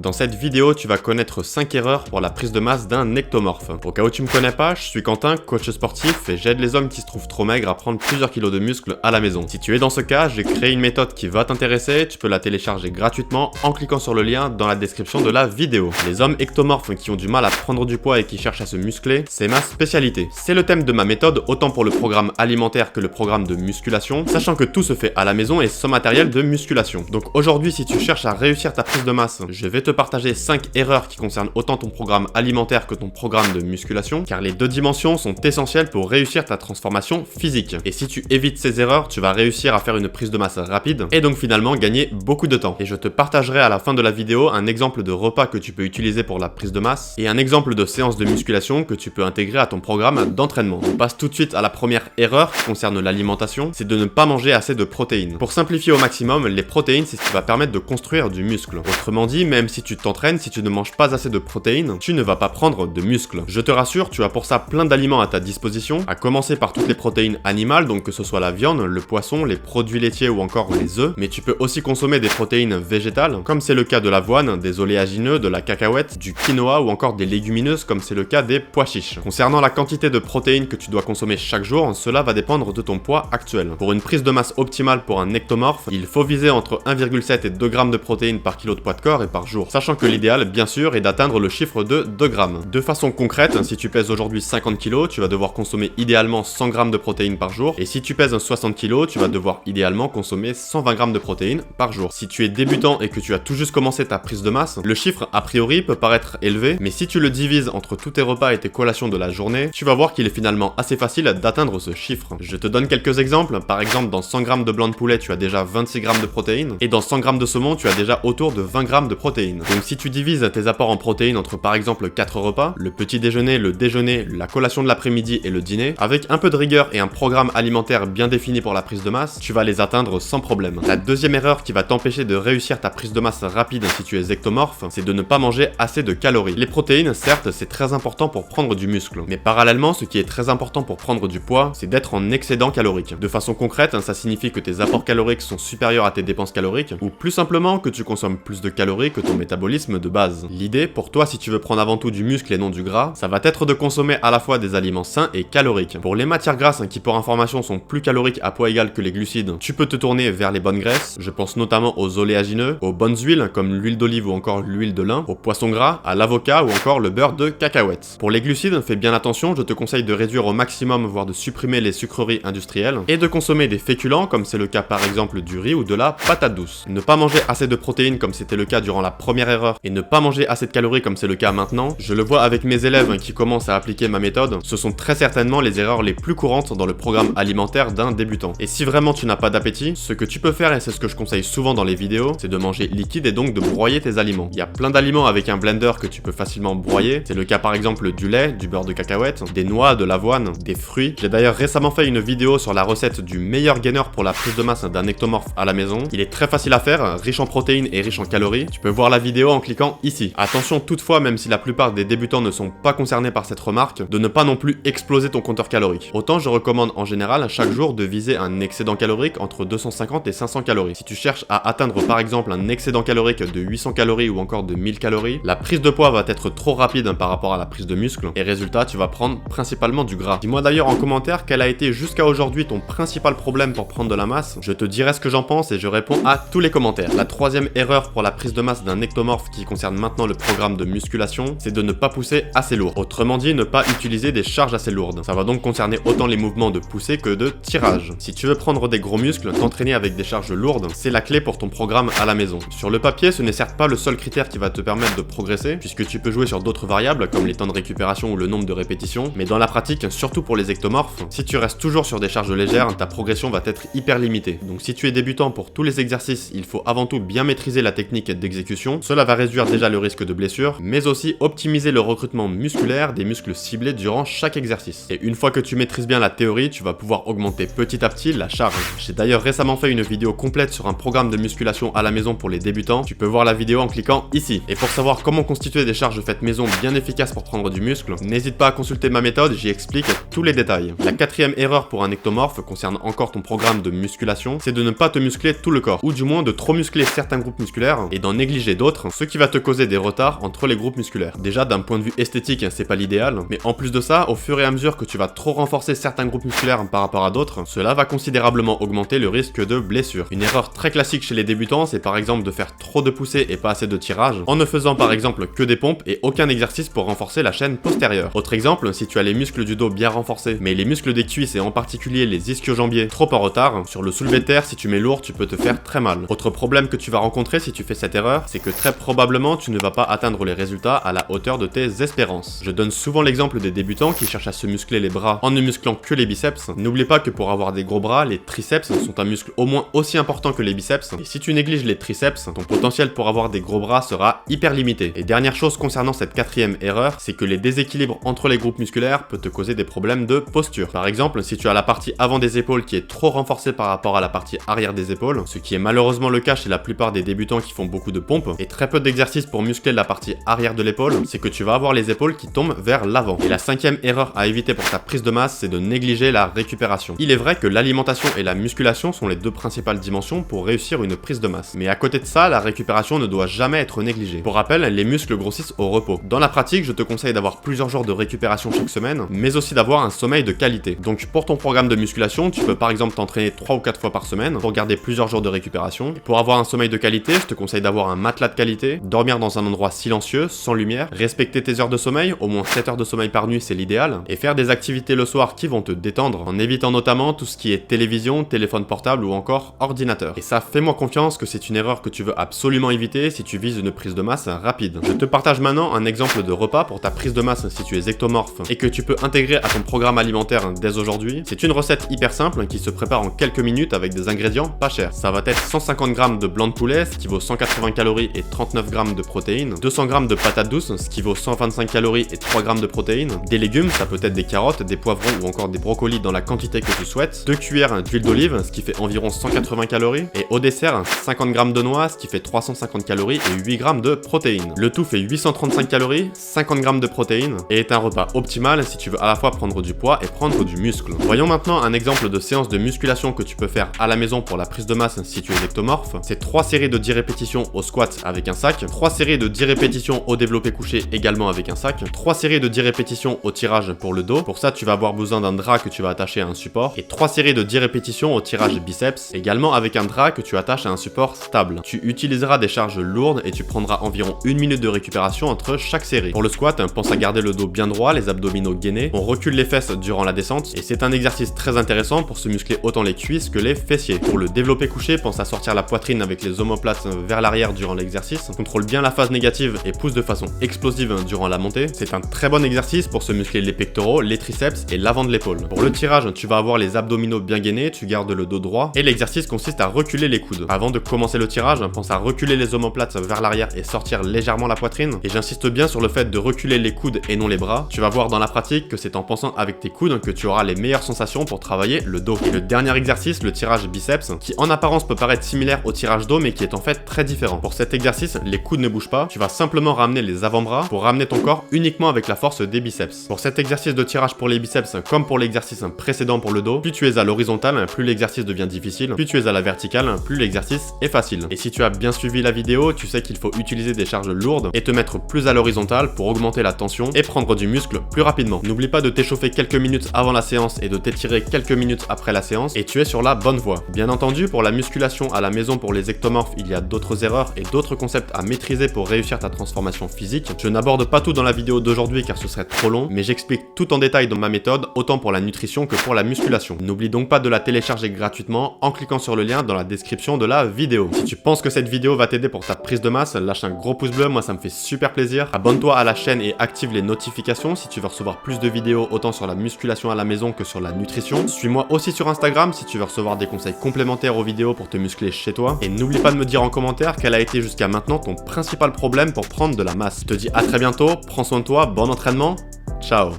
Dans cette vidéo, tu vas connaître 5 erreurs pour la prise de masse d'un ectomorphe. Au cas où tu me connais pas, je suis Quentin, coach sportif et j'aide les hommes qui se trouvent trop maigres à prendre plusieurs kilos de muscles à la maison. Si tu es dans ce cas, j'ai créé une méthode qui va t'intéresser, tu peux la télécharger gratuitement en cliquant sur le lien dans la description de la vidéo. Les hommes ectomorphes qui ont du mal à prendre du poids et qui cherchent à se muscler, c'est ma spécialité. C'est le thème de ma méthode autant pour le programme alimentaire que le programme de musculation, sachant que tout se fait à la maison et sans matériel de musculation. Donc aujourd'hui, si tu cherches à réussir ta prise de masse, je vais te partager 5 erreurs qui concernent autant ton programme alimentaire que ton programme de musculation, car les deux dimensions sont essentielles pour réussir ta transformation physique. Et si tu évites ces erreurs, tu vas réussir à faire une prise de masse rapide et donc finalement gagner beaucoup de temps. Et je te partagerai à la fin de la vidéo un exemple de repas que tu peux utiliser pour la prise de masse et un exemple de séance de musculation que tu peux intégrer à ton programme d'entraînement. On passe tout de suite à la première erreur qui concerne l'alimentation, c'est de ne pas manger assez de protéines. Pour simplifier au maximum, les protéines, c'est ce qui va permettre de construire du muscle. Autrement dit, même si tu t'entraînes, si tu ne manges pas assez de protéines, tu ne vas pas prendre de muscle. Je te rassure, tu as pour ça plein d'aliments à ta disposition, à commencer par toutes les protéines animales, donc que ce soit la viande, le poisson, les produits laitiers ou encore les œufs, mais tu peux aussi consommer des protéines végétales, comme c'est le cas de l'avoine, des oléagineux, de la cacahuète, du quinoa ou encore des légumineuses, comme c'est le cas des pois chiches. Concernant la quantité de protéines que tu dois consommer chaque jour, cela va dépendre de ton poids actuel. Pour une prise de masse optimale pour un ectomorphe, il faut viser entre 1,7 et 2 grammes de protéines par kilo de poids de corps et par jour, sachant que l'idéal, bien sûr, est d'atteindre le chiffre de 2 grammes. De façon concrète, si tu pèses aujourd'hui 50 kg, tu vas devoir consommer idéalement 100 grammes de protéines par jour, et si tu pèses 60 kg, tu vas devoir idéalement consommer 120 grammes de protéines par jour. Si tu es débutant et que tu as tout juste commencé ta prise de masse, le chiffre a priori peut paraître élevé, mais si tu le divises entre tous tes repas et tes collations de la journée, tu vas voir qu'il est finalement assez facile d'atteindre ce chiffre. Je te donne quelques exemples. Par exemple, dans 100 grammes de blanc de poulet, tu as déjà 26 grammes de protéines, et dans 100 grammes de saumon, tu as déjà autour de 20 grammes de protéines. Donc si tu divises tes apports en protéines entre par exemple 4 repas, le petit déjeuner, le déjeuner, la collation de l'après-midi et le dîner, avec un peu de rigueur et un programme alimentaire bien défini pour la prise de masse, tu vas les atteindre sans problème. La deuxième erreur qui va t'empêcher de réussir ta prise de masse rapide si tu es ectomorphe, c'est de ne pas manger assez de calories. Les protéines, certes, c'est très important pour prendre du muscle, mais parallèlement, ce qui est très important pour prendre du poids, c'est d'être en excédent calorique. De façon concrète, ça signifie que tes apports caloriques sont supérieurs à tes dépenses caloriques, ou plus simplement que tu consommes plus de calories que ton métabolisme de base. L'idée, pour toi, si tu veux prendre avant tout du muscle et non du gras, ça va être de consommer à la fois des aliments sains et caloriques. Pour les matières grasses qui, pour information, sont plus caloriques à poids égal que les glucides, tu peux te tourner vers les bonnes graisses. Je pense notamment aux oléagineux, aux bonnes huiles comme l'huile d'olive ou encore l'huile de lin, aux poissons gras, à l'avocat ou encore le beurre de cacahuète. Pour les glucides, fais bien attention, je te conseille de réduire au maximum, voire de supprimer les sucreries industrielles, et de consommer des féculents comme c'est le cas par exemple du riz ou de la patate douce. Ne pas manger assez de protéines comme c'était le cas durant la première erreur, et ne pas manger assez de calories comme c'est le cas maintenant, je le vois avec mes élèves qui commencent à appliquer ma méthode, ce sont très certainement les erreurs les plus courantes dans le programme alimentaire d'un débutant. Et si vraiment tu n'as pas d'appétit, ce que tu peux faire, et c'est ce que je conseille souvent dans les vidéos, c'est de manger liquide et donc de broyer tes aliments. Il y a plein d'aliments avec un blender que tu peux facilement broyer, c'est le cas par exemple du lait, du beurre de cacahuète, des noix, de l'avoine, des fruits. J'ai d'ailleurs récemment fait une vidéo sur la recette du meilleur gainer pour la prise de masse d'un ectomorphe à la maison. Il est très facile à faire, riche en protéines et riche en calories. Tu peux voir la vidéo en cliquant ici. Attention toutefois, même si la plupart des débutants ne sont pas concernés par cette remarque, de ne pas non plus exploser ton compteur calorique. Autant je recommande en général chaque jour de viser un excédent calorique entre 250 et 500 calories. Si tu cherches à atteindre par exemple un excédent calorique de 800 calories ou encore de 1000 calories, la prise de poids va être trop rapide par rapport à la prise de muscle et résultat, tu vas prendre principalement du gras. Dis-moi d'ailleurs en commentaire quel a été jusqu'à aujourd'hui ton principal problème pour prendre de la masse. Je te dirai ce que j'en pense et je réponds à tous les commentaires. La troisième erreur pour la prise de masse d'un ectomorphe qui concerne maintenant le programme de musculation, c'est de ne pas pousser assez lourd. Autrement dit, ne pas utiliser des charges assez lourdes. Ça va donc concerner autant les mouvements de poussée que de tirage. Si tu veux prendre des gros muscles, t'entraîner avec des charges lourdes, c'est la clé pour ton programme à la maison. Sur le papier, ce n'est certes pas le seul critère qui va te permettre de progresser, puisque tu peux jouer sur d'autres variables comme les temps de récupération ou le nombre de répétitions, mais dans la pratique, surtout pour les ectomorphes, si tu restes toujours sur des charges légères, ta progression va être hyper limitée. Donc si tu es débutant pour tous les exercices, il faut avant tout bien maîtriser la technique d'exécution. Cela va réduire déjà le risque de blessure, mais aussi optimiser le recrutement musculaire des muscles ciblés durant chaque exercice. Et une fois que tu maîtrises bien la théorie, tu vas pouvoir augmenter petit à petit la charge. J'ai d'ailleurs récemment fait une vidéo complète sur un programme de musculation à la maison pour les débutants. Tu peux voir la vidéo en cliquant ici. Et pour savoir comment constituer des charges faites maison bien efficaces pour prendre du muscle, n'hésite pas à consulter ma méthode, j'y explique tous les détails. La quatrième erreur pour un ectomorphe concerne encore ton programme de musculation, c'est de ne pas te muscler tout le corps, ou du moins de trop muscler certains groupes musculaires et d'en négliger d'autres autre, ce qui va te causer des retards entre les groupes musculaires. Déjà d'un point de vue esthétique, c'est pas l'idéal, mais en plus de ça, au fur et à mesure que tu vas trop renforcer certains groupes musculaires par rapport à d'autres, cela va considérablement augmenter le risque de blessure. Une erreur très classique chez les débutants, c'est par exemple de faire trop de poussées et pas assez de tirage, en ne faisant par exemple que des pompes et aucun exercice pour renforcer la chaîne postérieure. Autre exemple, si tu as les muscles du dos bien renforcés, mais les muscles des cuisses et en particulier les ischio-jambiers trop en retard, sur le soulevé de terre, si tu mets lourd, tu peux te faire très mal. Autre problème que tu vas rencontrer si tu fais cette erreur, c'est que très probablement tu ne vas pas atteindre les résultats à la hauteur de tes espérances. Je donne souvent l'exemple des débutants qui cherchent à se muscler les bras en ne musclant que les biceps. N'oublie pas que pour avoir des gros bras, les triceps sont un muscle au moins aussi important que les biceps, et si tu négliges les triceps, ton potentiel pour avoir des gros bras sera hyper limité. Et dernière chose concernant cette quatrième erreur, c'est que les déséquilibres entre les groupes musculaires peuvent te causer des problèmes de posture. Par exemple, si tu as la partie avant des épaules qui est trop renforcée par rapport à la partie arrière des épaules, ce qui est malheureusement le cas chez la plupart des débutants qui font beaucoup de pompes, et très peu d'exercices pour muscler la partie arrière de l'épaule, c'est que tu vas avoir les épaules qui tombent vers l'avant. Et la cinquième erreur à éviter pour ta prise de masse, c'est de négliger la récupération. Il est vrai que l'alimentation et la musculation sont les deux principales dimensions pour réussir une prise de masse. Mais à côté de ça, la récupération ne doit jamais être négligée. Pour rappel, les muscles grossissent au repos. Dans la pratique, je te conseille d'avoir plusieurs jours de récupération chaque semaine, mais aussi d'avoir un sommeil de qualité. Donc pour ton programme de musculation, tu peux par exemple t'entraîner 3 ou 4 fois par semaine pour garder plusieurs jours de récupération. Et pour avoir un sommeil de qualité, je te conseille d'avoir un matelas de qualité, dormir dans un endroit silencieux, sans lumière, respecter tes heures de sommeil, au moins 7 heures de sommeil par nuit c'est l'idéal, et faire des activités le soir qui vont te détendre, en évitant notamment tout ce qui est télévision, téléphone portable ou encore ordinateur. Et ça, fais-moi confiance que c'est une erreur que tu veux absolument éviter si tu vises une prise de masse rapide. Je te partage maintenant un exemple de repas pour ta prise de masse si tu es ectomorphe et que tu peux intégrer à ton programme alimentaire dès aujourd'hui. C'est une recette hyper simple qui se prépare en quelques minutes avec des ingrédients pas chers. Ça va être 150 g de blanc de poulet, ce qui vaut 180 calories et 39 g de protéines, 200 g de patates douces, ce qui vaut 125 calories et 3 g de protéines, des légumes, ça peut être des carottes, des poivrons ou encore des brocolis dans la quantité que tu souhaites, 2 cuillères d'huile d'olive, ce qui fait environ 180 calories, et au dessert, 50 g de noix, ce qui fait 350 calories et 8 g de protéines. Le tout fait 835 calories, 50 g de protéines, et est un repas optimal si tu veux à la fois prendre du poids et prendre du muscle. Voyons maintenant un exemple de séance de musculation que tu peux faire à la maison pour la prise de masse si tu es ectomorphe. C'est 3 séries de 10 répétitions au squat avec un sac, 3 séries de 10 répétitions au développé couché également avec un sac, 3 séries de 10 répétitions au tirage pour le dos. Pour ça, tu vas avoir besoin d'un drap que tu vas attacher à un support, et 3 séries de 10 répétitions au tirage biceps, également avec un drap que tu attaches à un support stable. Tu utiliseras des charges lourdes et tu prendras environ 1 minute de récupération entre chaque série. Pour le squat, pense à garder le dos bien droit, les abdominaux gainés. On recule les fesses durant la descente, et c'est un exercice très intéressant pour se muscler autant les cuisses que les fessiers. Pour le développé couché, pense à sortir la poitrine avec les omoplates vers l'arrière durant l'exercice. Contrôle bien la phase négative et pousse de façon explosive durant la montée. C'est un très bon exercice pour se muscler les pectoraux, les triceps et l'avant de l'épaule. Pour le tirage, tu vas avoir les abdominaux bien gainés, tu gardes le dos droit, et l'exercice consiste à reculer les coudes. Avant de commencer le tirage, pense à reculer les omoplates vers l'arrière et sortir légèrement la poitrine. Et j'insiste bien sur le fait de reculer les coudes et non les bras. Tu vas voir dans la pratique que c'est en pensant avec tes coudes que tu auras les meilleures sensations pour travailler le dos. Et le dernier exercice, le tirage biceps, qui en apparence peut paraître similaire au tirage dos mais qui est en fait très différent. Pour cet exercice, les coudes ne bougent pas, tu vas simplement ramener les avant-bras pour ramener ton corps uniquement avec la force des biceps. Pour cet exercice de tirage pour les biceps, comme pour l'exercice précédent pour le dos, plus tu es à l'horizontale, plus l'exercice devient difficile, plus tu es à la verticale, plus l'exercice est facile. Et si tu as bien suivi la vidéo, tu sais qu'il faut utiliser des charges lourdes et te mettre plus à l'horizontale pour augmenter la tension et prendre du muscle plus rapidement. N'oublie pas de t'échauffer quelques minutes avant la séance et de t'étirer quelques minutes après la séance, et tu es sur la bonne voie. Bien entendu, pour la musculation à la maison pour les ectomorphes, il y a d'autres erreurs et d'autres concepts à maîtriser pour réussir ta transformation physique. Je n'aborde pas tout dans la vidéo d'aujourd'hui car ce serait trop long, mais j'explique tout en détail dans ma méthode, autant pour la nutrition que pour la musculation. N'oublie donc pas de la télécharger gratuitement en cliquant sur le lien dans la description de la vidéo. Si tu penses que cette vidéo va t'aider pour ta prise de masse, lâche un gros pouce bleu, moi ça me fait super plaisir. Abonne-toi à la chaîne et active les notifications si tu veux recevoir plus de vidéos autant sur la musculation à la maison que sur la nutrition. Suis-moi aussi sur Instagram si tu veux recevoir des conseils complémentaires aux vidéos pour te muscler chez toi. Et n'oublie pas de me dire en commentaire quel a été jusqu'à maintenant ton principal problème pour prendre de la masse. Je te dis à très bientôt, prends soin de toi, bon entraînement, ciao.